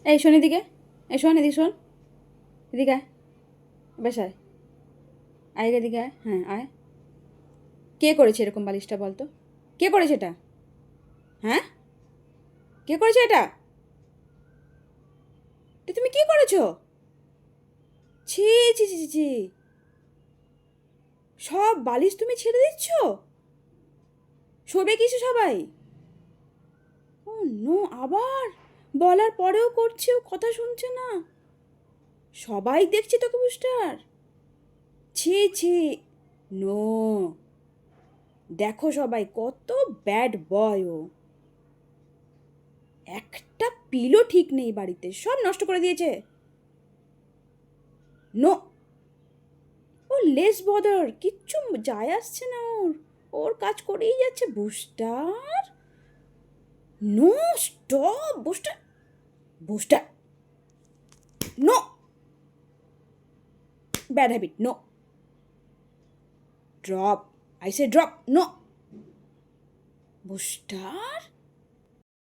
এই শোন এদিকে, এই শোন এদিকে, শোন এদিকে আয়, বেশ আয়, আয় এদিকে আয়, হ্যাঁ আয়। কে করেছে এরকম বালিশটা বলতো? কে করেছে এটা? হ্যাঁ, কে করেছে এটা? তুমি কি করেছো? ছি ছি ছি ছি ছি, সব বালিশ তুমি ছেড়ে দিচ্ছ? শোবে কিছু সবাই? ও নো, আবার বলার পরেও করছে, ও কথা শুনছে না। সবাই দেখছে তোকে বুস্টার। ছি ছি, নো, দেখো সবাই কত ব্যাড বয় ও। একটা পিলো ঠিক নেই বাড়িতে, সব নষ্ট করে দিয়েছে। নো, ও লেস বদার, কিচ্ছু যায় আসছে না ওর, ওর কাজ করেই যাচ্ছে Booster. No, stop Booster, Booster, no, bad habit, no, drop, I say drop, no, booster.